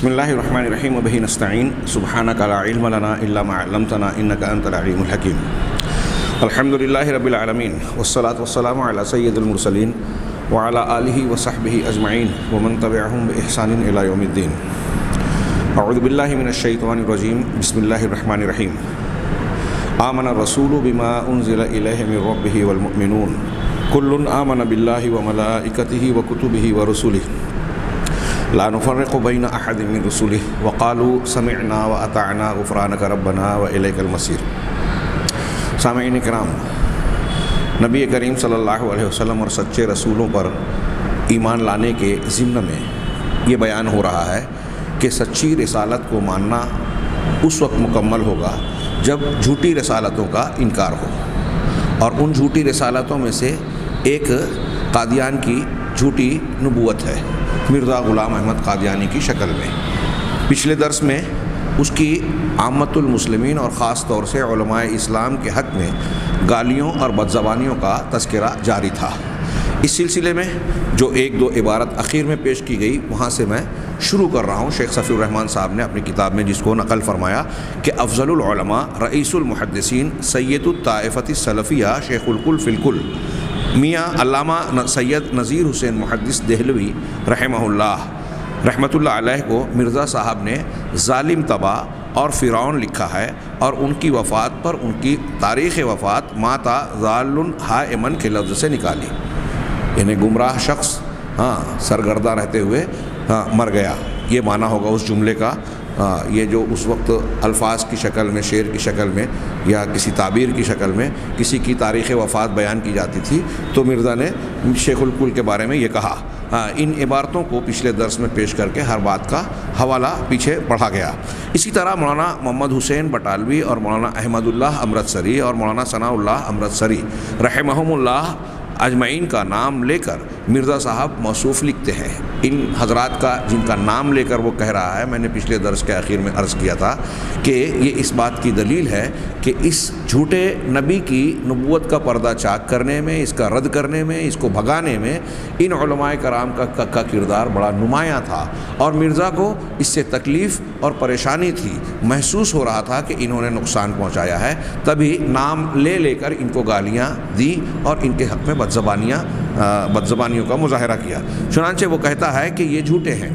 بسم اللہ الرحمن الرحیم وبہ نستعین سبحانک لا علم لنا الا ما علمتنا انک انت العلیم الحکیم الحمد للہ رب العالمین والصلاة والسلام علی سید المرسلین وعلی آلہ وصحبہ اجمعین ومن تبعہم بإحسان الی یوم الدین اعوذ باللہ من الشیطان الرجیم بسم اللہ الرحمن الرحیم آمن الرسول بما انزل الیہ من ربہ والمؤمنون کل آمن باللہ وملائکتہ وکتبہ ورسلہ لا نفرق بین احد من رسلہ وقالوا سمعنا واطعنا غفرانک ربنا والیک المصیر۔ سامعین کرام، نبی کریم صلی اللہ علیہ وسلم اور سچے رسولوں پر ایمان لانے کے ضمن میں یہ بیان ہو رہا ہے کہ سچی رسالت کو ماننا اس وقت مکمل ہوگا جب جھوٹی رسالتوں کا انکار ہو، اور ان جھوٹی رسالتوں میں سے ایک قادیان کی جھوٹی نبوت ہے، مرزا غلام احمد قادیانی کی شکل میں۔ پچھلے درس میں اس کی عامت المسلمین اور خاص طور سے علماء اسلام کے حق میں گالیوں اور بدزبانیوں کا تذکرہ جاری تھا۔ اس سلسلے میں جو ایک دو عبارت اخیر میں پیش کی گئی وہاں سے میں شروع کر رہا ہوں۔ شیخ صفی الرحمن صاحب نے اپنی کتاب میں جس کو نقل فرمایا کہ افضل العلماء رئیس المحدثین سید الطائفۃ السلفیہ شیخ الکل فی الکل میاں علامہ سید نذیر حسین محدث دہلوی رحمہ اللہ علیہ کو مرزا صاحب نے ظالم تباہ اور فرعون لکھا ہے، اور ان کی وفات پر ان کی تاریخ وفات ماتا ضال حائمن کے لفظ سے نکالی، یعنی گمراہ شخص سرگرداں رہتے ہوئے مر گیا، یہ معنی ہوگا اس جملے کا۔ یہ جو اس وقت الفاظ کی شکل میں، شعر کی شکل میں یا کسی تعبیر کی شکل میں کسی کی تاریخ وفات بیان کی جاتی تھی، تو مرزا نے شیخ الکل کے بارے میں یہ کہا۔ ان عبارتوں کو پچھلے درس میں پیش کر کے ہر بات کا حوالہ پیچھے پڑھا گیا۔ اسی طرح مولانا محمد حسین بٹالوی اور مولانا احمد اللہ امرتسری اور مولانا ثناء اللہ امرتسری رحمہم اللہ اجمعین کا نام لے کر مرزا صاحب موصوف لکھتے ہیں۔ ان حضرات کا جن کا نام لے کر وہ کہہ رہا ہے، میں نے پچھلے درس کے آخر میں عرض کیا تھا کہ یہ اس بات کی دلیل ہے کہ اس جھوٹے نبی کی نبوت کا پردہ چاک کرنے میں، اس کا رد کرنے میں، اس کو بھگانے میں ان علماء کرام کا کردار بڑا نمایاں تھا، اور مرزا کو اس سے تکلیف اور پریشانی تھی، محسوس ہو رہا تھا کہ انہوں نے نقصان پہنچایا ہے، تبھی نام لے لے کر ان کو گالیاں دی اور ان کے حق میں بدزبانیوں کا مظاہرہ کیا۔ چنانچہ وہ کہتا ہے کہ یہ جھوٹے ہیں،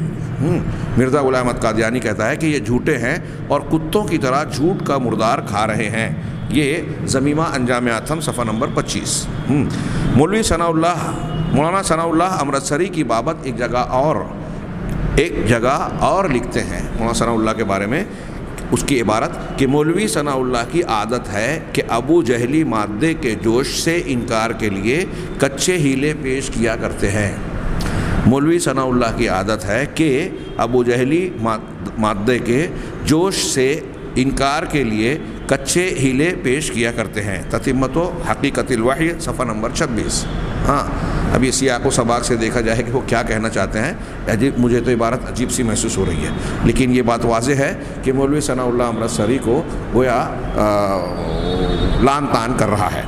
مرزا غلام احمد قادیانی کہتا ہے کہ یہ جھوٹے ہیں اور کتوں کی طرح جھوٹ کا مردار کھا رہے ہیں۔ یہ ضمیمہ انجام آتم صفحہ نمبر 25۔ مولانا ثناء اللہ امرتسری کی بابت ایک جگہ اور لکھتے ہیں مولانا ثناء اللہ کے بارے میں، اس کی عبارت کہ مولوی ثناء اللہ کی عادت ہے کہ ابو جہلی مادے کے جوش سے انکار کے لیے کچے ہیلے پیش کیا کرتے ہیں۔ مولوی ثناء اللہ کی عادت ہے کہ ابو جہلی مادے کے جوش سے انکار کے لیے کچے ہیلے پیش کیا کرتے ہیں۔ تتمۃ حقیقت الوحی صفحہ نمبر 26۔ اب یہ سیاق و سباق سے دیکھا جائے کہ وہ کیا کہنا چاہتے ہیں، مجھے تو عبارت عجیب سی محسوس ہو رہی ہے، لیکن یہ بات واضح ہے کہ مولوی ثناء اللہ امرتسری کو گویا لان تان کر رہا ہے۔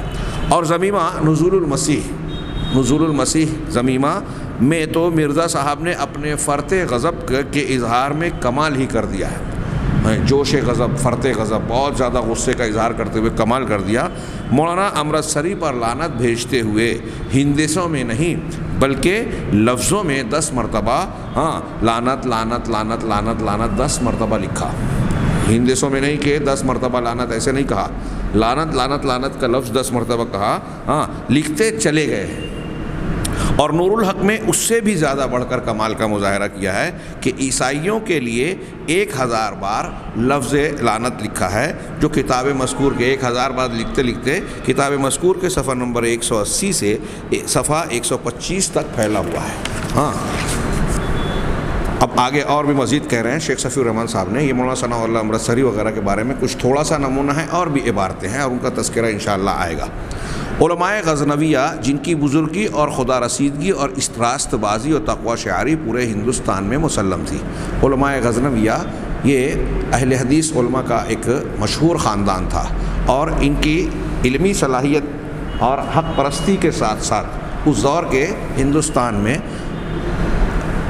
اور ضمیمہ نزول المسیح ضمیمہ میں تو مرزا صاحب نے اپنے فرط غضب کے اظہار میں کمال ہی کر دیا ہے، جوش غضب، فرط غضب، بہت زیادہ غصے کا اظہار کرتے ہوئے کمال کر دیا۔ مولانا امرتسری پر لعنت بھیجتے ہوئے ہندسوں میں نہیں بلکہ لفظوں میں 10 مرتبہ لعنت لعنت لعنت لعنت لعنت 10 مرتبہ لکھا۔ ہندسوں میں نہیں کہ 10 مرتبہ لعنت، ایسے نہیں کہا، لعنت لعنت لعنت کا لفظ 10 مرتبہ کہا، لکھتے چلے گئے۔ اور نور الحق میں اس سے بھی زیادہ بڑھ کر کمال کا مظاہرہ کیا ہے کہ عیسائیوں کے لیے 1000 بار لفظ لعنت لکھا ہے، جو کتاب مذکور کے 1000 بار لکھتے لکھتے کتاب مذکور کے صفحہ نمبر 180 سے صفحہ 125 تک پھیلا ہوا ہے۔ اب آگے اور بھی مزید کہہ رہے ہیں شیخ صفی الرحمن صاحب نے۔ یہ مولانا ثناء اللہ امرتسری وغیرہ کے بارے میں کچھ تھوڑا سا نمونہ ہے، اور بھی عبارتیں ہیں اور ان کا تذکرہ انشاءاللہ آئے گا۔ علماء غزنویہ جن کی بزرگی اور خدا رسیدگی اور راست بازی اور تقوی شعاری پورے ہندوستان میں مسلم تھی۔ علماء غزنویہ یہ اہل حدیث علماء کا ایک مشہور خاندان تھا، اور ان کی علمی صلاحیت اور حق پرستی کے ساتھ ساتھ اس دور کے ہندوستان میں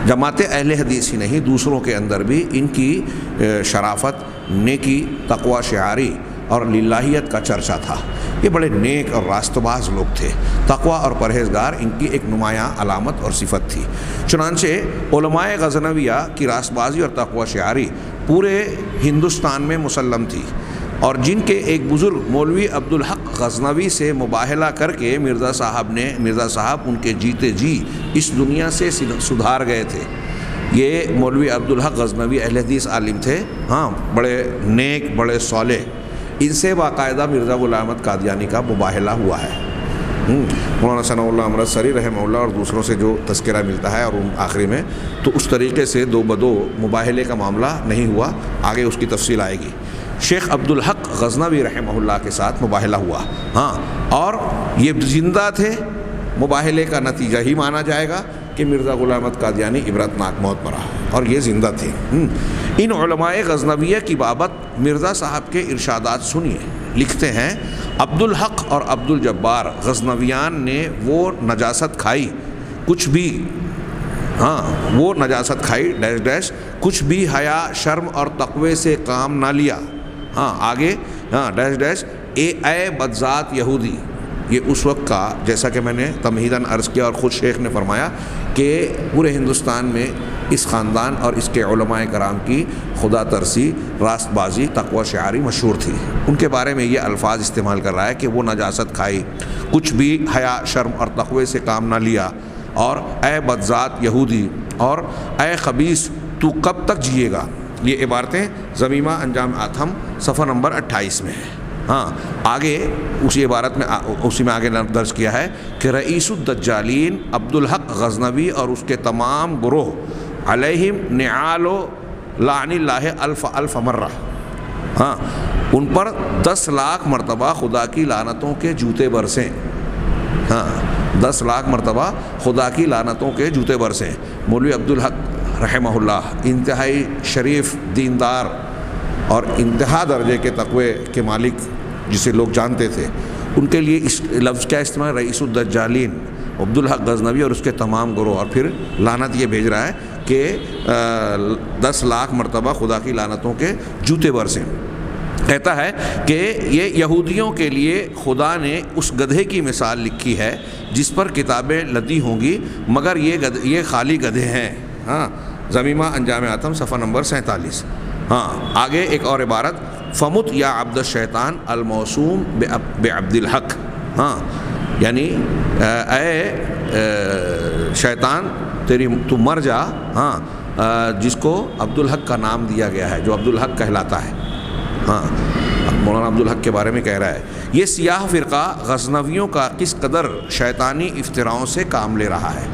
جماعت اہل حدیث ہی نہیں دوسروں کے اندر بھی ان کی شرافت، نیکی، تقوی شعاری اور للہیت کا چرچا تھا۔ یہ بڑے نیک اور راست باز لوگ تھے، تقوی اور پرہیزگار ان کی ایک نمایاں علامت اور صفت تھی۔ چنانچہ علماء غزنویہ کی راست بازی اور تقوی شعاری پورے ہندوستان میں مسلم تھی، اور جن کے ایک بزرگ مولوی عبدالحق غزنوی سے مباہلہ کر کے مرزا صاحب ان کے جیتے جی اس دنیا سے سدھار گئے تھے۔ یہ مولوی عبدالحق غزنوی اہل حدیث عالم تھے، بڑے نیک، بڑے صالح۔ ان سے باقاعدہ مرزا غلام احمد قادیانی کا مباہلہ ہوا ہے۔ مولانا ثناء اللہ امرتسری رحمہ اللہ اور دوسروں سے جو تذکرہ ملتا ہے اور آخری میں تو اس طریقے سے دو بدو مباہلے کا معاملہ نہیں ہوا، آگے اس کی تفصیل آئے گی۔ شیخ عبدالحق غزنوی رحمہ اللہ کے ساتھ مباہلہ ہوا، اور یہ زندہ تھے۔ مباہلے کا نتیجہ ہی مانا جائے گا کہ مرزا غلام احمد قادیانی عبرتناک موت مرا، اور یہ زندہ تھے۔ ان علماء غزنویہ کی بابت مرزا صاحب کے ارشادات سنیے۔ لکھتے ہیں، عبدالحق اور عبدالجبار غزنویان نے وہ نجاست کھائی کچھ بھی کچھ بھی حیا، شرم اور تقوی سے کام نہ لیا۔ آگے اے بدذات یہودی۔ یہ اس وقت کا، جیسا کہ میں نے تمہیداً عرض کیا اور خود شیخ نے فرمایا کہ پورے ہندوستان میں اس خاندان اور اس کے علماء کرام کی خدا ترسی، راست بازی، تقوی شعاری مشہور تھی۔ ان کے بارے میں یہ الفاظ استعمال کر رہا ہے کہ وہ نجاست کھائی، کچھ بھی حیا، شرم اور تقوی سے کام نہ لیا، اور اے بدذات یہودی، اور اے خبیث تو کب تک جیے گا۔ یہ عبارتیں ضمیمہ انجام آتھم صفحہ نمبر 28 میں ہیں۔ آگے اسی عبارت میں اسی میں آگے درج کیا ہے کہ رئیس الدجالین عبدالحق غزنوی اور اس کے تمام گروہ علیہم نعال و لعن اللہ الف مرہ، ان پر 10 لاکھ مرتبہ خدا کی لعنتوں کے جوتے برسیں۔ 10 لاکھ مرتبہ خدا کی لعنتوں کے جوتے برسیں۔ مولوی عبدالحق رحمہ اللہ انتہائی شریف، دیندار اور انتہا درجے کے تقوی کے مالک جسے لوگ جانتے تھے، ان کے لیے اس لفظ کیا استعمال، رئیس الدجالین عبدالحق غزنوی اور اس کے تمام گروہ، اور پھر لعنت یہ بھیج رہا ہے کہ 10 لاکھ مرتبہ خدا کی لعنتوں کے جوتے برسیں۔ کہتا ہے کہ یہ یہودیوں کے لیے خدا نے اس گدھے کی مثال لکھی ہے جس پر کتابیں لدی ہوں گی، مگر یہ خالی گدھے ہیں۔ ضمیمہ انجام آتم صفحہ نمبر 47۔ آگے ایک اور عبارت، فمت یا عبد الشیطان الموسوم بعبد الحق، یعنی اے شیطان تو مر جا، جس کو عبدالحق کا نام دیا گیا ہے، جو عبدالحق کہلاتا ہے۔ مولانا عبدالحق کے بارے میں کہہ رہا ہے، یہ سیاہ فرقہ غزنویوں کا کس قدر شیطانی افتراؤں سے کام لے رہا ہے۔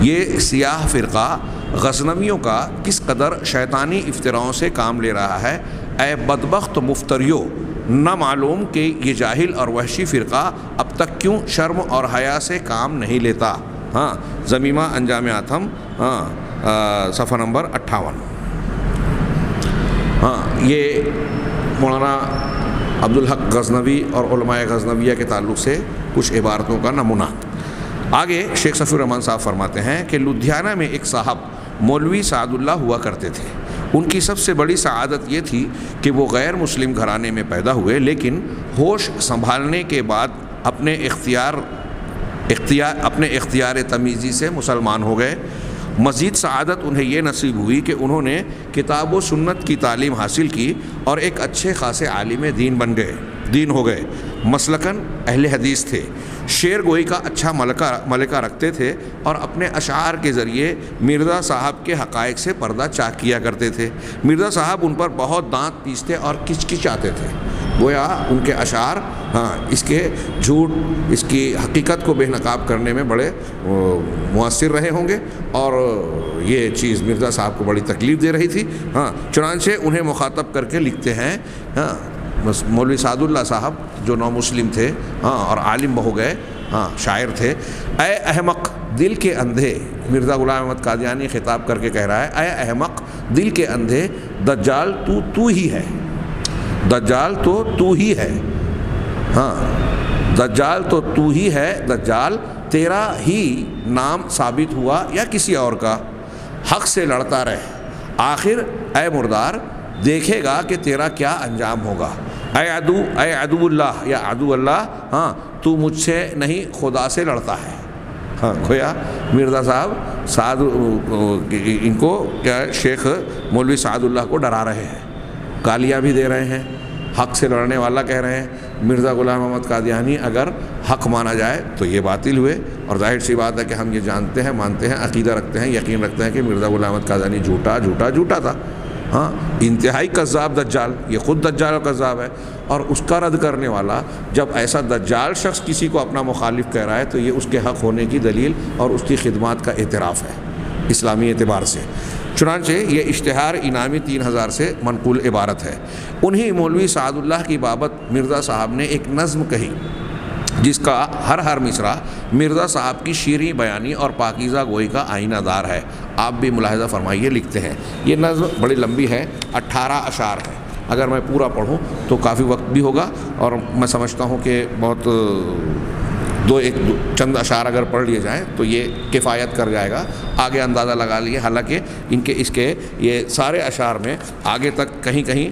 یہ سیاہ فرقہ غزنویوں کا کس قدر شیطانی افتراؤں سے کام لے رہا ہے۔ اے بدبخت مفتریو، نہ معلوم کہ یہ جاہل اور وحشی فرقہ اب تک کیوں شرم اور حیا سے کام نہیں لیتا۔ ضمیمہ انجام آتم صفحہ نمبر 58۔ یہ مولانا عبدالحق غزنوی اور علماء غزنویہ کے تعلق سے کچھ عبارتوں کا نمونہ۔ آگے شیخ صفی الرحمن صاحب فرماتے ہیں کہ لدھیانہ میں ایک صاحب مولوی سعد اللہ ہوا کرتے تھے۔ ان کی سب سے بڑی سعادت یہ تھی کہ وہ غیر مسلم گھرانے میں پیدا ہوئے، لیکن ہوش سنبھالنے کے بعد اپنے اختیار تمیزی سے مسلمان ہو گئے۔ مزید سعادت انہیں یہ نصیب ہوئی کہ انہوں نے کتاب و سنت کی تعلیم حاصل کی اور ایک اچھے خاصے عالم دین ہو گئے۔ مسلکاً اہل حدیث تھے، شعر گوئی کا اچھا ملکہ رکھتے تھے، اور اپنے اشعار کے ذریعے مرزا صاحب کے حقائق سے پردہ چاک کیا کرتے تھے۔ مرزا صاحب ان پر بہت دانت پیستے اور کچکچاتے تھے، گویا ان کے اشعار اس کے جھوٹ، اس کی حقیقت کو بے نقاب کرنے میں بڑے مؤثر رہے ہوں گے، اور یہ چیز مرزا صاحب کو بڑی تکلیف دے رہی تھی۔ چنانچہ انہیں مخاطب کر کے لکھتے ہیں، مولوی سعد اللہ صاحب جو نو مسلم تھے اور عالم ہو گئے، شاعر تھے، اے احمق دل کے اندھے، مرزا غلام احمد قادیانی خطاب کر کے کہہ رہا ہے، اے احمق دل کے اندھے، دجال تو ہی ہے، دجال تو ہی ہے، دجال تو ہی ہے، دجال تیرا ہی نام ثابت ہوا یا کسی اور کا؟ حق سے لڑتا رہے، آخر اے مردار دیکھے گا کہ تیرا کیا انجام ہوگا۔ اے عدو اللہ یا عدو اللہ، ہاں تو مجھ سے نہیں خدا سے لڑتا ہے۔ ہاں گویا مرزا صاحب سعد ان کو کیا شیخ مولوی سعد اللہ کو ڈرا رہے ہیں، گالیاں بھی دے رہے ہیں، حق سے لڑنے والا کہہ رہے ہیں۔ مرزا غلام محمد قادیانی اگر حق مانا جائے تو یہ باطل ہوئے، اور ظاہر سی بات ہے کہ ہم یہ جانتے ہیں، مانتے ہیں، عقیدہ رکھتے ہیں، یقین رکھتے ہیں کہ مرزا غلام محمد قادیانی جھوٹا تھا، ہاں انتہائی کذاب دجال، یہ خود دجال اور کذاب ہے۔ اور اس کا رد کرنے والا جب ایسا دجال شخص کسی کو اپنا مخالف کہہ رہا ہے تو یہ اس کے حق ہونے کی دلیل اور اس کی خدمات کا اعتراف ہے اسلامی اعتبار سے۔ چنانچہ یہ اشتہار انعامی 3000 سے منقول عبارت ہے۔ انہی مولوی سعد اللہ کی بابت مرزا صاحب نے ایک نظم کہی جس کا ہر مصرع مرزا صاحب کی شیریں بیانی اور پاکیزہ گوئی کا آئینہ دار ہے۔ آپ بھی ملاحظہ فرمائیے، لکھتے ہیں یہ نظم بڑی لمبی ہے، 18 اشعار ہے، اگر میں پورا پڑھوں تو کافی وقت بھی ہوگا، اور میں سمجھتا ہوں کہ بہت چند اشعار اگر پڑھ لیے جائیں تو یہ کفایت کر جائے گا۔ آگے اندازہ لگا لیے، حالانکہ اس کے یہ سارے اشعار میں آگے تک کہیں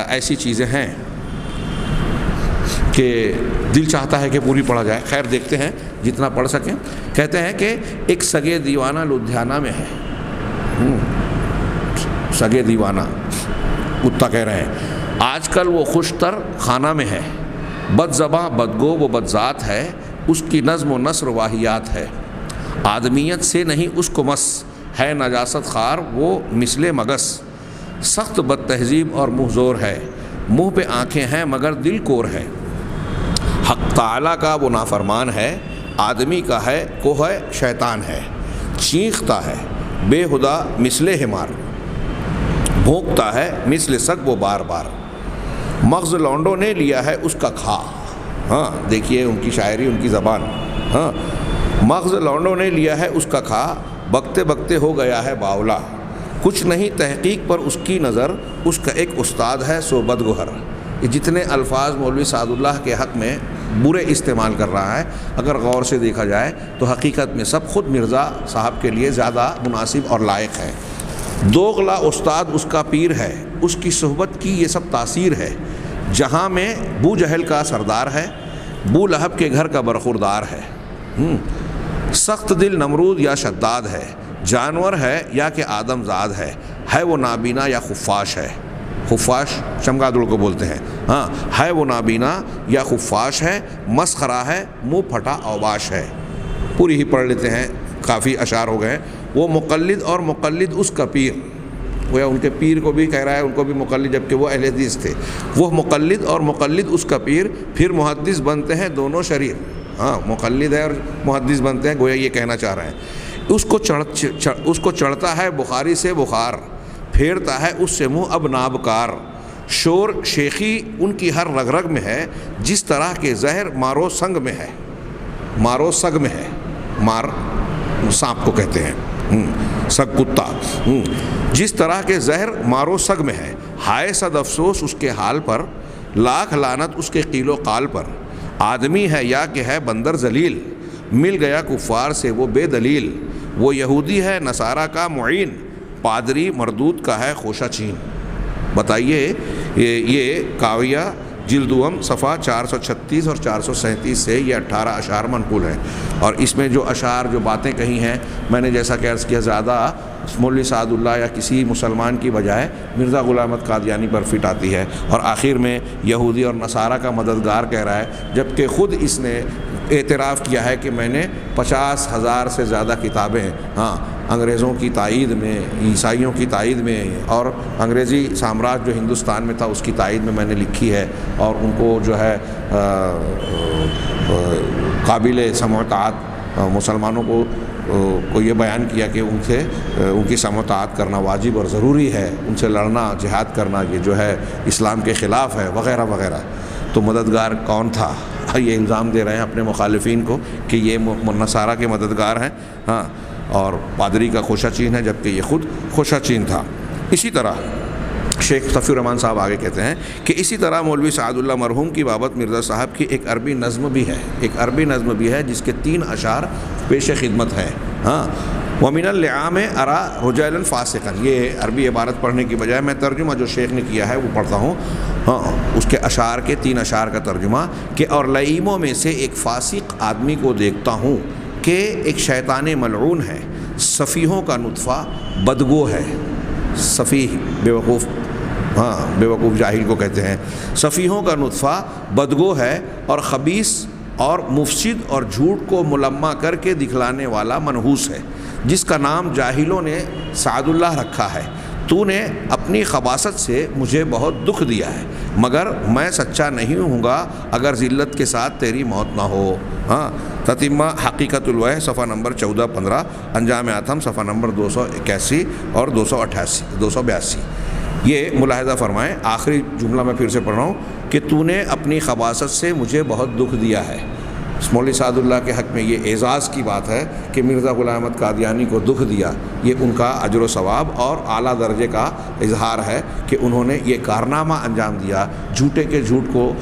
ایسی چیزیں ہیں کہ دل چاہتا ہے کہ پوری پڑھا جائے، خیر دیکھتے ہیں جتنا پڑھ سکیں۔ کہتے ہیں کہ ایک سگے دیوانہ لدھیانہ میں ہے، سگے دیوانہ کتا کہہ رہے ہیں، آج کل وہ خوشتر خانہ میں ہے، بد زباں بدگو وہ بدذات ہے، اس کی نظم و نثر واہیات ہے، آدمیت سے نہیں اس کو مس ہے نجاست خار وہ مثل مگس، سخت بد تہذیب اور منہ زور ہے، منہ پہ آنکھیں ہیں مگر دل کور ہے، حق تعالیٰ کا وہ نافرمان ہے، آدمی کا ہے کوہ شیطان ہے، چیختا ہے بے ہدا مثل حمار، بھونکتا ہے مثل سگ وہ بار بار، مغز لونڈوں نے لیا ہے اس کا کھا۔ ہاں دیکھیے ان کی شاعری، ان کی زبان، ہاں مغز لونڈوں نے لیا ہے اس کا کھا، بکتے بکتے ہو گیا ہے باولا، کچھ نہیں تحقیق پر اس کی نظر، اس کا ایک استاد ہے سو بدگہر۔ یہ جتنے الفاظ مولوی سعد اللہ کے حق میں برے استعمال کر رہا ہے، اگر غور سے دیکھا جائے تو حقیقت میں سب خود مرزا صاحب کے لیے زیادہ مناسب اور لائق ہے۔ دوغلا استاد اس کا پیر ہے، اس کی صحبت کی یہ سب تاثیر ہے، جہاں میں بو جہل کا سردار ہے، بو لہب کے گھر کا برخوردار ہے، سخت دل نمرود یا شداد ہے، جانور ہے یا کہ آدم زاد ہے وہ نابینا یا خفاش ہے، خفاش چمگادڑ کو بولتے ہیں، ہاں ہے وہ نابینا یا خفاش ہے، مسخرہ ہے منہ پھٹا اوباش ہے۔ پوری ہی پڑھ لیتے ہیں، کافی اشعار ہو گئے۔ وہ مقلد اور مقلد اس کا پیر، وہ ان کے پیر کو بھی کہہ رہا ہے ان کو بھی مقلد، جبکہ وہ اہل حدیث تھے۔ وہ مقلد اور مقلد اس کا پیر، پھر محدث بنتے ہیں دونوں شریر۔ ہاں مقلد ہے اور محدث بنتے ہیں، گویا یہ کہنا چاہ رہے ہیں۔ اس کو چڑھتا ہے بخاری سے بخار، پھیرتا ہے اس سے منہ اب نابکار، شور شیخی ان کی ہر رگ رگ میں ہے، جس طرح کے زہر مارو سنگ میں ہے، مارو سگ میں ہے، مار سانپ کو کہتے ہیں، سگ کتا، جس طرح کے زہر مارو سگ میں ہے، ہائے صد افسوس اس کے حال پر، لاکھ لعنت اس کے قیل و قال پر، آدمی ہے یا کہ ہے بندر ذلیل، مل گیا کفار سے وہ بے دلیل، وہ یہودی ہے نصارہ کا معین، پادری مردود کا ہے خوشہ چین۔ بتائیے یہ کاویہ جلد دوم صفحہ 436 اور 437 سے یہ 18 اشعار منقول ہیں، اور اس میں جو اشعار جو باتیں کہی ہیں، میں نے جیسا کہ عرض کیا زیادہ مولوی سعد اللہ یا کسی مسلمان کی بجائے مرزا غلام محمد قادیانی پر فٹ آتی ہے، اور آخر میں یہودی اور نصارہ کا مددگار کہہ رہا ہے، جبکہ خود اس نے اعتراف کیا ہے کہ میں نے 50,000 سے زیادہ کتابیں، ہاں انگریزوں کی تائید میں، عیسائیوں کی تائید میں، اور انگریزی سامراج جو ہندوستان میں تھا اس کی تائید میں نے لکھی ہے، اور ان کو جو ہے قابل سماعت مسلمانوں کو یہ بیان کیا کہ ان کی سماعت کرنا واجب اور ضروری ہے، ان سے لڑنا جہاد کرنا یہ جو ہے اسلام کے خلاف ہے وغیرہ وغیرہ۔ تو مددگار کون تھا؟ یہ الزام دے رہے ہیں اپنے مخالفین کو کہ یہ نصارہ کے مددگار ہیں، ہاں، اور پادری کا خوشہ چین ہے، جبکہ یہ خود خوشہ چین تھا۔ اسی طرح شیخ صفی الرحمن صاحب آگے کہتے ہیں کہ اسی طرح مولوی سعد اللہ مرحوم کی بابت مرزا صاحب کی ایک عربی نظم بھی ہے، جس کے 3 اشعار پیش خدمت ہیں۔ ہاں وَمِنَ اللِّعَامِ أَرَى رُجَالًا فَاسِقًا، یہ عربی عبارت پڑھنے کی بجائے میں ترجمہ جو شیخ نے کیا ہے وہ پڑھتا ہوں، ہاں اس کے اشعار کے 3 اشعار کا ترجمہ کہ اور لئیموں میں سے ایک فاسق آدمی کو دیکھتا ہوں کہ ایک شیطان ملعون ہے، سفیہوں کا نطفہ بدگو ہے، سفیہ بیوقوف، ہاں بیوقوف جاہل کو کہتے ہیں، سفیہوں کا نطفہ بدگو ہے اور خبیث اور مفسد اور جھوٹ کو ملمع کر کے دکھلانے والا منحوس ہے، جس کا نام جاہلوں نے سعد اللہ رکھا ہے۔ تو نے اپنی خباثت سے مجھے بہت دکھ دیا ہے، مگر میں سچا نہیں ہوں گا اگر ذلت کے ساتھ تیری موت نہ ہو۔ ہاں تتمہ حقیقت الوحی صفحہ نمبر 14-15، انجام آتم صفحہ نمبر 281 اور 282۔ یہ ملاحظہ فرمائیں، آخری جملہ میں پھر سے پڑھ رہا ہوں کہ تو نے اپنی خباثت سے مجھے بہت دکھ دیا ہے۔ مولوی سعد اللہ کے حق میں یہ اعزاز کی بات ہے کہ مرزا غلام احمد قادیانی کو دکھ دیا، یہ ان کا اجر و ثواب اور اعلیٰ درجے کا اظہار ہے کہ انہوں نے یہ کارنامہ انجام دیا، جھوٹے کے جھوٹ کو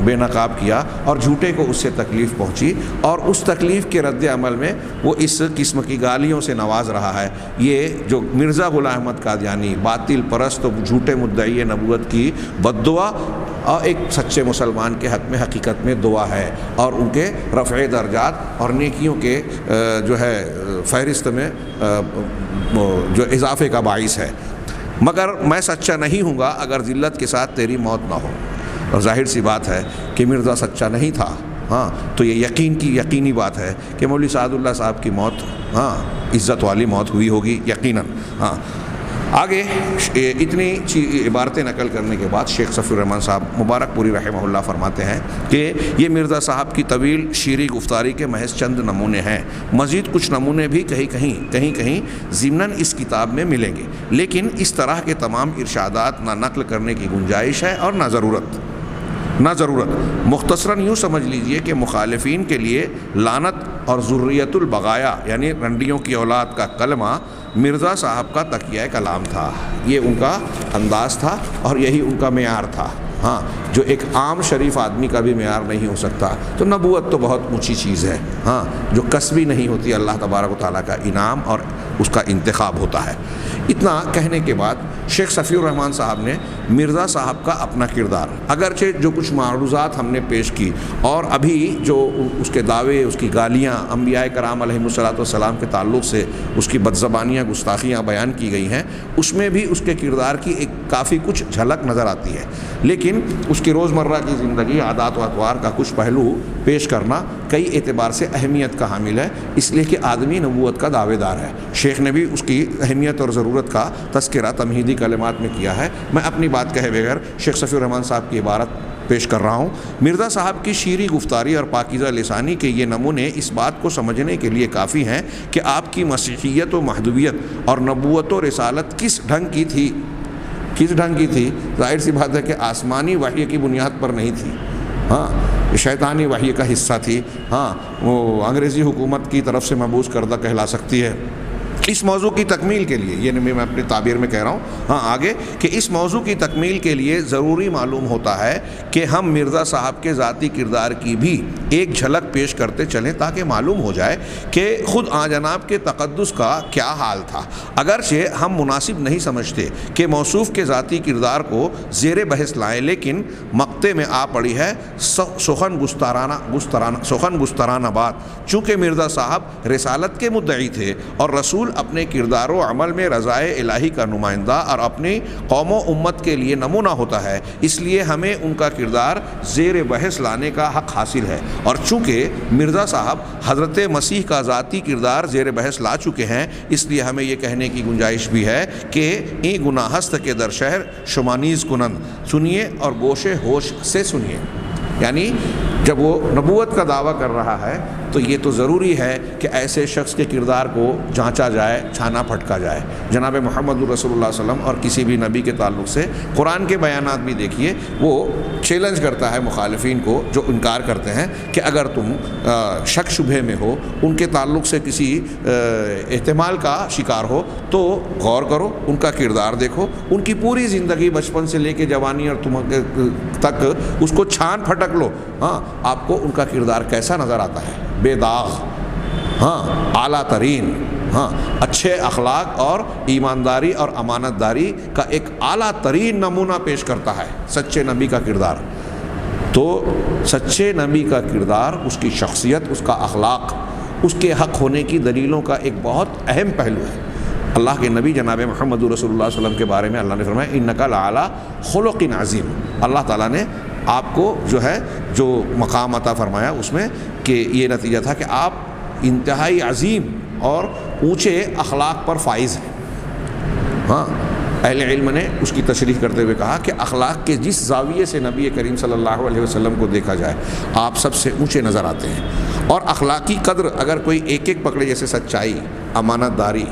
بے نقاب کیا اور جھوٹے کو اس سے تکلیف پہنچی، اور اس تکلیف کے رد عمل میں وہ اس قسم کی گالیوں سے نواز رہا ہے۔ یہ جو مرزا غلام احمد قادیانی باطل پرست و جھوٹے مدعی نبوت کی بد دعا اور ایک سچے مسلمان کے حق میں حقیقت میں دعا ہے، اور ان کے رفع درجات اور نیکیوں کے جو ہے فہرست میں جو اضافے کا باعث ہے۔ مگر میں سچا نہیں ہوں گا اگر ذلت کے ساتھ تیری موت نہ ہو، اور ظاہر سی بات ہے کہ مرزا سچا نہیں تھا، ہاں تو یہ یقینی بات ہے کہ مولوی سعد اللہ صاحب کی موت ہاں عزت والی موت ہوئی ہوگی یقیناً۔ ہاں آگے اتنی عبارتیں نقل کرنے کے بعد شیخ صفی الرحمن صاحب مبارک پوری رحمہ اللہ فرماتے ہیں کہ یہ مرزا صاحب کی طویل شیریں گفتاری کے محض چند نمونے ہیں، مزید کچھ نمونے بھی کہیں ضمناً اس کتاب میں ملیں گے، لیکن اس طرح کے تمام ارشادات نہ نقل کرنے کی گنجائش ہے اور نہ ضرورت۔ مختصراً یوں سمجھ لیجئے کہ مخالفین کے لیے لعنت اور ذریت البغایا یعنی رنڈیوں کی اولاد کا کلمہ مرزا صاحب کا تکیہ کلام تھا، یہ ان کا انداز تھا اور یہی ان کا معیار تھا، ہاں جو ایک عام شریف آدمی کا بھی معیار نہیں ہو سکتا۔ تو نبوت تو بہت اونچی چیز ہے، ہاں جو کسبی نہیں ہوتی، اللہ تبارک و تعالیٰ کا انعام اور اس کا انتخاب ہوتا ہے۔ اتنا کہنے کے بعد شیخ صفی الرحمن صاحب نے مرزا صاحب کا اپنا کردار، اگرچہ جو کچھ معروضات ہم نے پیش کی اور ابھی جو اس کے دعوے، اس کی گالیاں انبیاء کرام علیہم الصلوۃ والسلام کے تعلق سے اس کی بدزبانیاں گستاخیاں بیان کی گئی ہیں، اس میں بھی اس کے کردار کی ایک کافی کچھ جھلک نظر آتی ہے، لیکن اس کی روزمرہ کی زندگی، عادات و اطوار کا کچھ پہلو پیش کرنا کئی اعتبار سے اہمیت کا حامل ہے، اس لیے کہ آدمی نبوت کا دعوے دار ہے۔ شیخ نے بھی اس کی اہمیت اور ضرورت کا تذکرہ تمہیدی کلمات میں کیا ہے۔ میں اپنی بات کہے بغیر شیخ صفی الرحمن صاحب کی عبارت پیش کر رہا ہوں۔ مرزا صاحب کی شیریں گفتاری اور پاکیزہ لسانی کے یہ نمونے اس بات کو سمجھنے کے لیے کافی ہیں کہ آپ کی مسیحیت و محدویت اور نبوت و رسالت کس ڈھنگ کی تھی۔ ظاہر سی بات ہے کہ آسمانی وحی کی بنیاد پر نہیں تھی، ہاں شیطانی وحی کا حصہ تھی، ہاں وہ انگریزی حکومت کی طرف سے مبعوث کردہ کہلا سکتی ہے۔ اس موضوع کی تکمیل کے لیے، یہ میں اپنی تعبیر میں کہہ رہا ہوں، ہاں آگے کہ اس موضوع کی تکمیل کے لیے ضروری معلوم ہوتا ہے کہ ہم مرزا صاحب کے ذاتی کردار کی بھی ایک جھلک پیش کرتے چلیں تاکہ معلوم ہو جائے کہ خود آن جناب کے تقدس کا کیا حال تھا۔ اگرچہ ہم مناسب نہیں سمجھتے کہ موصوف کے ذاتی کردار کو زیر بحث لائیں، لیکن مقطع میں آ پڑی ہے سخن گسترانہ بات، چونکہ مرزا صاحب رسالت کے مدعی تھے اور رسول اپنے کردار و عمل میں رضائے الہی کا نمائندہ اور اپنی قوم و امت کے لیے نمونہ ہوتا ہے، اس لیے ہمیں ان کا کردار زیر بحث لانے کا حق حاصل ہے، اور چونکہ مرزا صاحب حضرت مسیح کا ذاتی کردار زیر بحث لا چکے ہیں، اس لیے ہمیں یہ کہنے کی گنجائش بھی ہے کہ ای گناہست کے در شہر شمانیز کنند، سنیے اور گوش ہوش سے سنیے۔ یعنی جب وہ نبوت کا دعویٰ کر رہا ہے تو یہ تو ضروری ہے کہ ایسے شخص کے کردار کو جانچا جائے، چھانا پھٹکا جائے۔ جناب محمد رسول اللہ صلی اللہ علیہ وسلم اور کسی بھی نبی کے تعلق سے قرآن کے بیانات بھی دیکھیے، وہ چیلنج کرتا ہے مخالفین کو جو انکار کرتے ہیں کہ اگر تم شک شبہ میں ہو، ان کے تعلق سے کسی احتمال کا شکار ہو تو غور کرو، ان کا کردار دیکھو، ان کی پوری زندگی بچپن سے لے کے جوانی اور تک اس کو چھان پھٹک لو، ہاں آپ کو ان کا کردار کیسا نظر آتا ہے، بے داغ، ہاں اعلیٰ ترین، ہاں اچھے اخلاق اور ایمانداری اور امانت داری کا ایک اعلیٰ ترین نمونہ پیش کرتا ہے سچے نبی کا کردار۔ تو سچے نبی کا کردار، اس کی شخصیت، اس کا اخلاق، اس کے حق ہونے کی دلیلوں کا ایک بہت اہم پہلو ہے۔ اللہ کے نبی جناب محمد رسول اللہ صلی اللہ علیہ وسلم کے بارے میں اللہ نے فرمایا انک لعلی خلق عظیم۔ اللہ تعالیٰ نے آپ کو جو مقام عطا فرمایا اس میں کہ یہ نتیجہ تھا کہ آپ انتہائی عظیم اور اونچے اخلاق پر فائز ہیں۔ ہاں اہل علم نے اس کی تشریح کرتے ہوئے کہا کہ اخلاق کے جس زاویے سے نبی کریم صلی اللہ علیہ وسلم کو دیکھا جائے آپ سب سے اونچے نظر آتے ہیں، اور اخلاقی قدر اگر کوئی ایک ایک پکڑے، جیسے سچائی، امانت داری،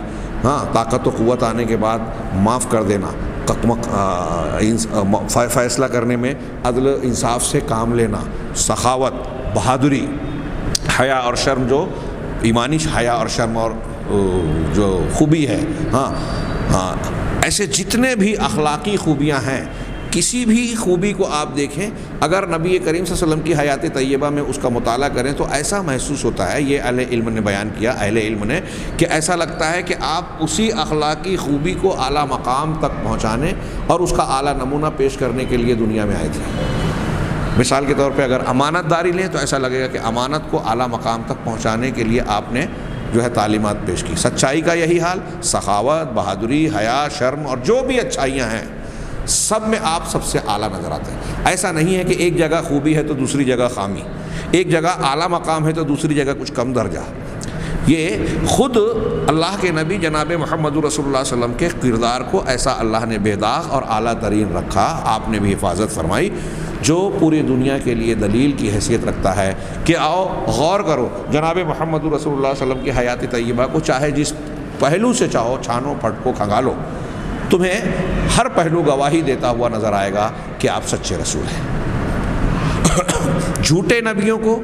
ہاں طاقت و قوت آنے کے بعد معاف کر دینا، فیصلہ کرنے میں عدل انصاف سے کام لینا، سخاوت، بہادری، حیا اور شرم، جو ایمانی حیا اور شرم اور جو خوبی ہے، ہاں ایسے جتنے بھی اخلاقی خوبیاں ہیں، کسی بھی خوبی کو آپ دیکھیں، اگر نبی کریم صلی اللہ علیہ وسلم کی حیات طیبہ میں اس کا مطالعہ کریں تو ایسا محسوس ہوتا ہے، یہ اہل علم نے بیان کیا، اہل علم نے، کہ ایسا لگتا ہے کہ آپ اسی اخلاقی خوبی کو اعلیٰ مقام تک پہنچانے اور اس کا اعلیٰ نمونہ پیش کرنے کے لیے دنیا میں آئے تھے۔ مثال کے طور پہ اگر امانت داری لیں تو ایسا لگے گا کہ امانت کو اعلیٰ مقام تک پہنچانے کے لیے آپ نے تعلیمات پیش کی۔ سچائی کا یہی حال، سخاوت، بہادری، حیا، شرم اور جو بھی اچھائیاں ہیں سب میں آپ سب سے اعلیٰ نظر آتے ہیں۔ ایسا نہیں ہے کہ ایک جگہ خوبی ہے تو دوسری جگہ خامی، ایک جگہ اعلیٰ مقام ہے تو دوسری جگہ کچھ کم درجہ۔ یہ خود اللہ کے نبی جناب محمد رسول اللہ صلی اللہ علیہ وسلم کے کردار کو ایسا اللہ نے بے داغ اور اعلیٰ ترین رکھا، آپ نے بھی حفاظت فرمائی، جو پوری دنیا کے لیے دلیل کی حیثیت رکھتا ہے کہ آؤ غور کرو جناب محمد رسول اللہ صلی اللہ علیہ وسلم کی حیات طیبہ کو، چاہے جس پہلو سے چاہو چھانو پھٹکو کھنگالو، تمہیں ہر پہلو گواہی دیتا ہوا نظر آئے گا کہ آپ سچے رسول ہیں۔ جھوٹے نبیوں کو،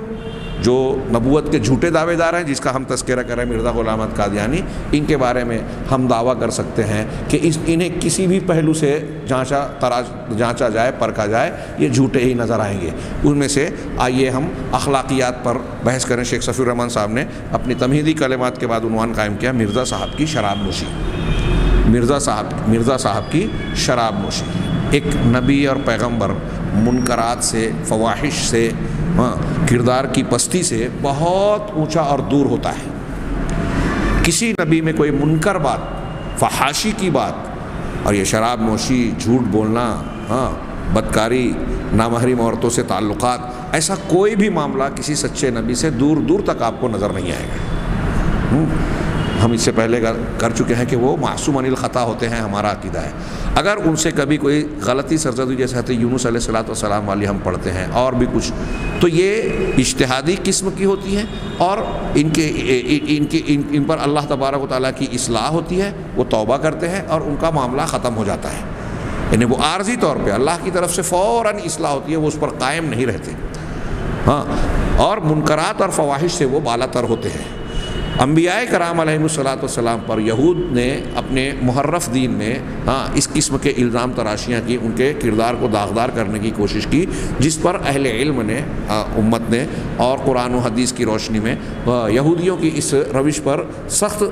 جو نبوت کے جھوٹے دعوے دار ہیں، جس کا ہم تذکرہ کر رہے ہیں مرزا غلام احمد قادیانی، ان کے بارے میں ہم دعویٰ کر سکتے ہیں کہ انہیں کسی بھی پہلو سے جانچا جائے، پرکھا جائے، یہ جھوٹے ہی نظر آئیں گے۔ ان میں سے آئیے ہم اخلاقیات پر بحث کریں۔ شیخ صفی الرحمن صاحب نے اپنی تمہیدی کلمات کے بعد عنوان قائم کیا، مرزا صاحب کی شراب نوشی۔ مرزا صاحب کی شراب نوشی۔ ایک نبی اور پیغمبر منکرات سے، فواحش سے، کردار کی پستی سے بہت اونچا اور دور ہوتا ہے۔ کسی نبی میں کوئی منکر بات، فحاشی کی بات، اور یہ شراب نوشی، جھوٹ بولنا، بدکاری، نامحرم عورتوں سے تعلقات، ایسا کوئی بھی معاملہ کسی سچے نبی سے دور دور تک آپ کو نظر نہیں آئے گا۔ ہم اس سے پہلے کر چکے ہیں کہ وہ معصوم عن الخطا ہوتے ہیں، ہمارا عقیدہ ہے۔ اگر ان سے کبھی کوئی غلطی سرزد ہوئی، جیسے حضرت یونس علیہ الصلوۃ والسلام والی ہم پڑھتے ہیں اور بھی کچھ، تو یہ اجتہادی قسم کی ہوتی ہیں، اور ان پر اللہ تبارک و تعالیٰ کی اصلاح ہوتی ہے، وہ توبہ کرتے ہیں اور ان کا معاملہ ختم ہو جاتا ہے۔ یعنی وہ عارضی طور پہ اللہ کی طرف سے فوراً اصلاح ہوتی ہے، وہ اس پر قائم نہیں رہتے۔ اور منکرات اور فواحش سے وہ بالا تر ہوتے ہیں۔ انبیاء کرام علیہ الصلوۃ والسلام پر یہود نے اپنے محرف دین میں اس قسم کے الزام تراشیاں کی، ان کے کردار کو داغدار کرنے کی کوشش کی، جس پر اہل علم نے، امت نے اور قرآن و حدیث کی روشنی میں یہودیوں کی اس روش پر سخت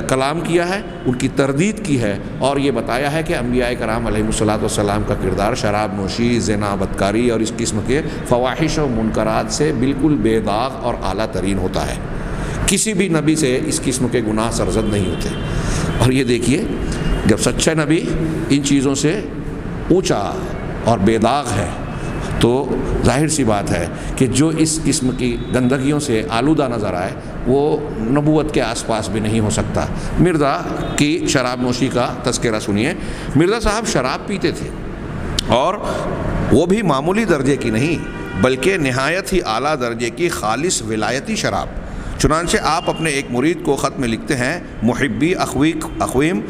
کلام کیا ہے، ان کی تردید کی ہے، اور یہ بتایا ہے کہ انبیاء کرام علیہ الصلوۃ والسلام کا کردار شراب نوشی، زنا، بدکاری اور اس قسم کے فواحش و منکرات سے بالکل بے داغ اور اعلیٰ ترین ہوتا ہے۔ کسی بھی نبی سے اس قسم کے گناہ سرزد نہیں ہوتے۔ اور یہ دیکھیے، جب سچا نبی ان چیزوں سے اونچا اور بے داغ ہے تو ظاہر سی بات ہے کہ جو اس قسم کی گندگیوں سے آلودہ نظر آئے وہ نبوت کے آس پاس بھی نہیں ہو سکتا۔ مرزا کی شراب نوشی کا تذکرہ سنیے۔ مرزا صاحب شراب پیتے تھے، اور وہ بھی معمولی درجے کی نہیں بلکہ نہایت ہی اعلیٰ درجے کی خالص ولایتی شراب۔ چنانچہ آپ اپنے ایک مرید کو خط میں لکھتے ہیں، محبی اخویم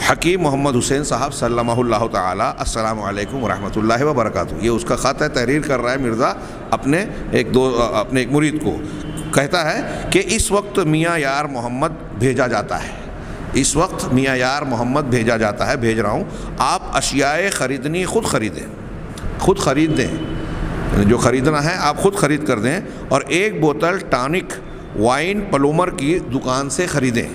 حکیم محمد حسین صاحب سلمہ اللہ تعالی، السلام علیکم ورحمۃ اللہ وبرکاتہ۔ یہ اس کا خط ہے، تحریر کر رہا ہے مرزا اپنے ایک مرید کو۔ کہتا ہے کہ اس وقت میاں یار محمد بھیجا جاتا ہے، اس وقت میاں یار محمد بھیجا جاتا ہے، بھیج رہا ہوں، آپ اشیاء خریدنی خود خرید دیں، جو خریدنا ہے آپ خود خرید کر دیں، اور ایک بوتل ٹانک وائن پلومر کی دکان سے خریدیں،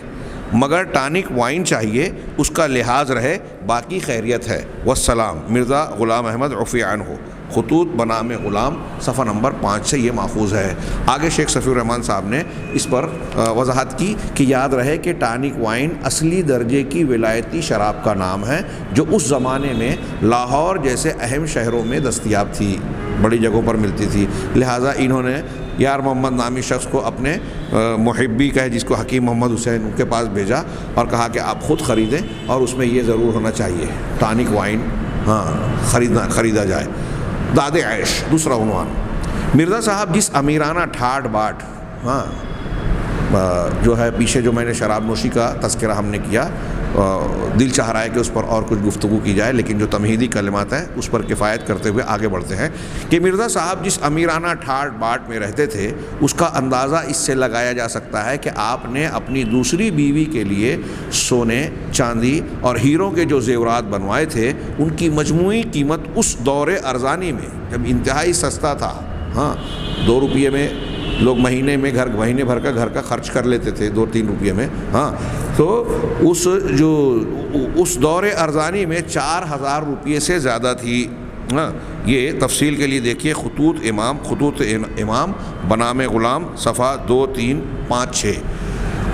مگر ٹانک وائن چاہیے، اس کا لحاظ رہے، باقی خیریت ہے۔ والسلام، مرزا غلام احمد عفی عنہ، خطوط بنام غلام، صفحہ نمبر 5 سے یہ ماخوذ ہے۔ آگے شیخ صفی الرحمن صاحب نے اس پر وضاحت کی کہ یاد رہے کہ ٹانک وائن اصلی درجے کی ولایتی شراب کا نام ہے جو اس زمانے میں لاہور جیسے اہم شہروں میں دستیاب تھی، بڑی جگہوں پر ملتی تھی، لہٰذا انہوں نے یار محمد نامی شخص کو اپنے محبی کہے جس کو حکیم محمد حسین، ان کے پاس بھیجا اور کہا کہ آپ خود خریدیں اور اس میں یہ ضرور ہونا چاہیے ٹانک وائن خریدا جائے۔ داد عیش، دوسرا عنوان، مرزا صاحب جس امیرانہ ٹھاٹ باٹ جو ہے پیچھے جو میں نے شراب نوشی کا تذکرہ ہم نے کیا، دل چاہ رہا ہے کہ اس پر اور کچھ گفتگو کی جائے، لیکن جو تمہیدی کلمات ہیں اس پر کفایت کرتے ہوئے آگے بڑھتے ہیں کہ مرزا صاحب جس امیرانہ ٹھاٹ باٹ میں رہتے تھے اس کا اندازہ اس سے لگایا جا سکتا ہے کہ آپ نے اپنی دوسری بیوی کے لیے سونے، چاندی اور ہیروں کے جو زیورات بنوائے تھے ان کی مجموعی قیمت اس دور ارزانی میں جب انتہائی سستا تھا، 2 روپیے میں لوگ مہینے بھر کا گھر کا خرچ کر لیتے تھے 2-3 روپیے میں، تو اس دور ارزانی میں 4000 روپیے سے زیادہ تھی۔ یہ تفصیل کے لیے دیکھیے خطوط امام بنام غلام، صفحہ 2، 3، 5، 6۔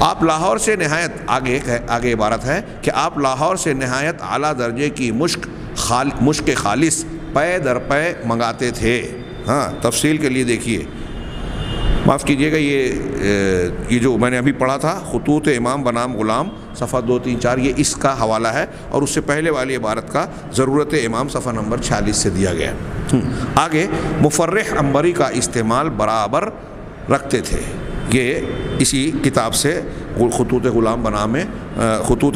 آپ لاہور سے نہایت آگے عبارت ہے کہ آپ لاہور سے نہایت اعلیٰ درجے کی مشک خالص پے در پے منگاتے تھے۔ تفصیل کے لیے دیکھیے، معاف کیجیے گا، یہ جو میں نے ابھی پڑھا تھا خطوط امام بنام غلام، صفحہ 2، 3، 4، یہ اس کا حوالہ ہے اور اس سے پہلے والی عبارت کا ضرورت امام صفحہ نمبر 46 سے دیا گیا ہے۔ آگے مفرح عنبری کا استعمال برابر رکھتے تھے، یہ اسی کتاب سے خطوط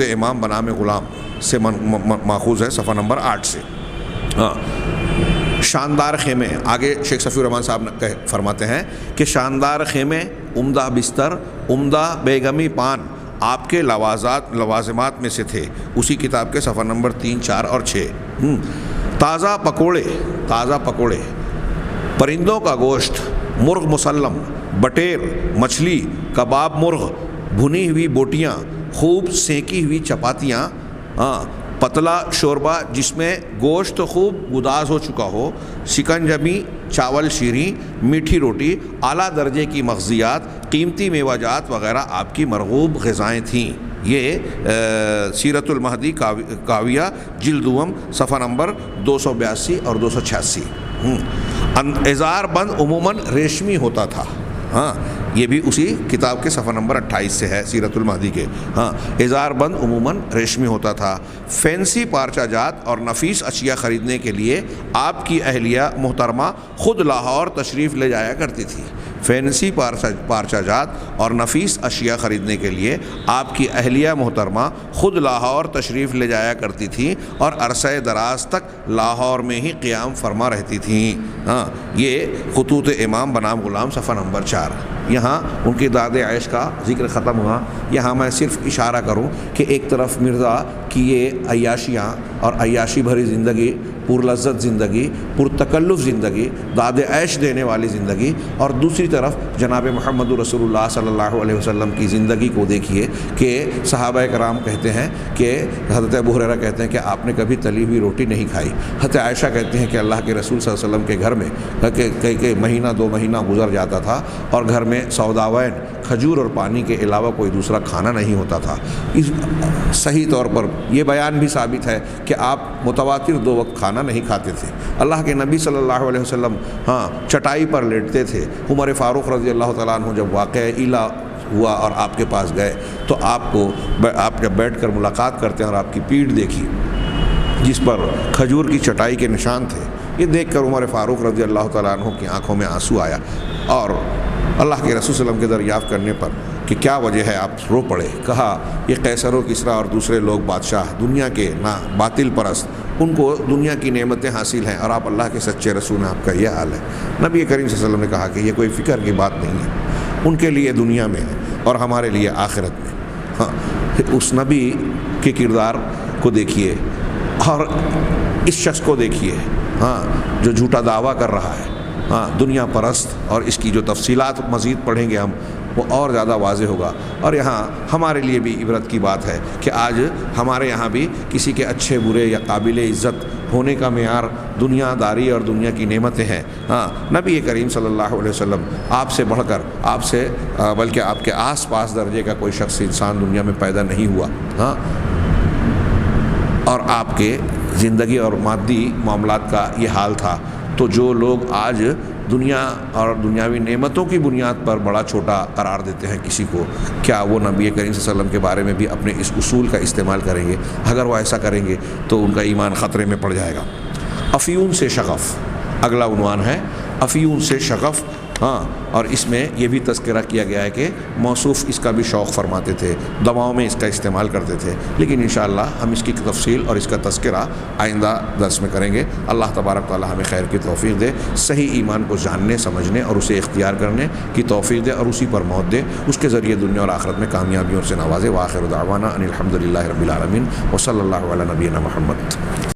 امام بنام غلام سے ماخوذ ہے، صفحہ نمبر 8 سے۔ شاندار خیمے، آگے شیخ صفی الرحمن صاحب فرماتے ہیں کہ شاندار خیمے، عمدہ بستر، عمدہ بیگمی پان آپ کے لوازمات میں سے تھے، اسی کتاب کے صفحہ نمبر 3، 4 اور 6۔ تازہ پکوڑے، پرندوں کا گوشت، مرغ مسلم، بٹیر، مچھلی، کباب مرغ، بھنی ہوئی بوٹیاں، خوب سینکی ہوئی چپاتیاں، پتلا شوربہ جس میں گوشت خوب گداز ہو چکا ہو، شکنجبی، چاول شیریں، میٹھی روٹی، اعلیٰ درجے کی مغزیات، قیمتی میوہ جات وغیرہ آپ کی مرغوب غذائیں تھیں۔ یہ سیرت المہدی کاویہ جلد دوم، صفحہ نمبر 282 اور 286۔ اظہار بند عموماً ریشمی ہوتا تھا، یہ بھی اسی کتاب کے صفحہ نمبر 28 سے ہے، سیرت المہدی کے۔ اظہار بند عموماً ریشمی ہوتا تھا۔ فینسی پارچہ جات اور نفیس اشیاء خریدنے کے لیے آپ کی اہلیہ محترمہ خود لاہور تشریف لے جایا کرتی تھی۔ فینسی پارچہ جات اور نفیس اشیاء خریدنے کے لیے آپ کی اہلیہ محترمہ خود لاہور تشریف لے جایا کرتی تھیں اور عرصہ دراز تک لاہور میں ہی قیام فرما رہتی تھیں۔ یہ خطوط امام بنام غلام، صفحہ نمبر 4۔ یہاں ان کی داد عیش کا ذکر ختم ہوا۔ یہاں میں صرف اشارہ کروں کہ ایک طرف مرزا کی یہ عیاشیاں اور عیاشی بھری زندگی، پرلذت زندگی، پرتکلف زندگی، داد عیش دینے والی زندگی، اور دوسری طرف جناب محمد رسول اللہ صلی اللہ علیہ وسلم کی زندگی کو دیکھیے کہ صحابہ کرام کہتے ہیں کہ حضرت ابو ہریرہ کہتے ہیں کہ آپ نے کبھی تلی ہوئی روٹی نہیں کھائی۔ حضرت عائشہ کہتے ہیں کہ اللہ کے رسول صلی اللہ علیہ وسلم کے گھر میں کہ مہینہ 2 مہینہ گزر جاتا تھا اور گھر میں سوداوین، کھجور اور پانی کے علاوہ کوئی دوسرا کھانا نہیں ہوتا تھا۔ اس صحیح طور پر یہ بیان بھی ثابت ہے کہ آپ متواتر 2 وقت کھانا نہیں کھاتے تھے۔ اللہ کے نبی صلی اللہ علیہ وسلم چٹائی پر لیٹتے تھے۔ عمر فاروق رضی اللہ تعالیٰ عنہ جب واقعہ ایلا ہوا اور آپ کے پاس گئے تو آپ جب بیٹھ کر ملاقات کرتے ہیں اور آپ کی پیٹھ دیکھی جس پر کھجور کی چٹائی کے نشان تھے، یہ دیکھ کر عمر فاروق رضی اللہ تعالیٰ عنہ کی آنکھوں میں آنسو آیا اور اللہ کے رسول صلی اللہ علیہ وسلم کے دریافت کرنے پر کہ کیا وجہ ہے آپ رو پڑے، کہا یہ قیصر و کسریٰ اور دوسرے لوگ بادشاہ دنیا کے باطل پرست، ان کو دنیا کی نعمتیں حاصل ہیں اور آپ اللہ کے سچے رسول ہیں، آپ کا یہ حال ہے۔ نبی کریم صلی اللہ علیہ وسلم نے کہا کہ یہ کوئی فکر کی بات نہیں ہے، ان کے لیے دنیا میں ہے اور ہمارے لیے آخرت میں۔ اس نبی کے کردار کو دیکھیے اور اس شخص کو دیکھیے جو جھوٹا دعویٰ کر رہا ہے، دنیا پرست، اور اس کی جو تفصیلات مزید پڑھیں گے ہم وہ اور زیادہ واضح ہوگا۔ اور یہاں ہمارے لیے بھی عبرت کی بات ہے کہ آج ہمارے یہاں بھی کسی کے اچھے برے یا قابل عزت ہونے کا معیار دنیا داری اور دنیا کی نعمتیں ہیں۔ ہاں، نبی کریم صلی اللہ علیہ وسلم آپ سے بڑھ کر، آپ سے بلکہ آپ کے آس پاس درجے کا کوئی شخص انسان دنیا میں پیدا نہیں ہوا۔ ہاں، اور آپ کے زندگی اور مادی معاملات کا یہ حال تھا۔ تو جو لوگ آج دنیا اور دنیاوی نعمتوں کی بنیاد پر بڑا چھوٹا قرار دیتے ہیں کسی کو، کیا وہ نبی کریم صلی اللہ علیہ وسلم کے بارے میں بھی اپنے اس اصول کا استعمال کریں گے؟ اگر وہ ایسا کریں گے تو ان کا ایمان خطرے میں پڑ جائے گا۔ افیون سے شغف اگلا عنوان ہے، افیون سے شغف۔ ہاں، اور اس میں یہ بھی تذکرہ کیا گیا ہے کہ موصوف اس کا بھی شوق فرماتے تھے، دواؤں میں اس کا استعمال کرتے تھے، لیکن انشاءاللہ ہم اس کی تفصیل اور اس کا تذکرہ آئندہ درس میں کریں گے۔ اللہ تبارک تعالی ہمیں خیر کی توفیق دے، صحیح ایمان کو جاننے سمجھنے اور اسے اختیار کرنے کی توفیق دے، اور اسی پر موت دے، اس کے ذریعے دنیا اور آخرت میں کامیابیوں سے نوازے۔ وآخر دعوانا ان الحمد للہ رب العالمین، وصلی اللہ علی نبینا محمد۔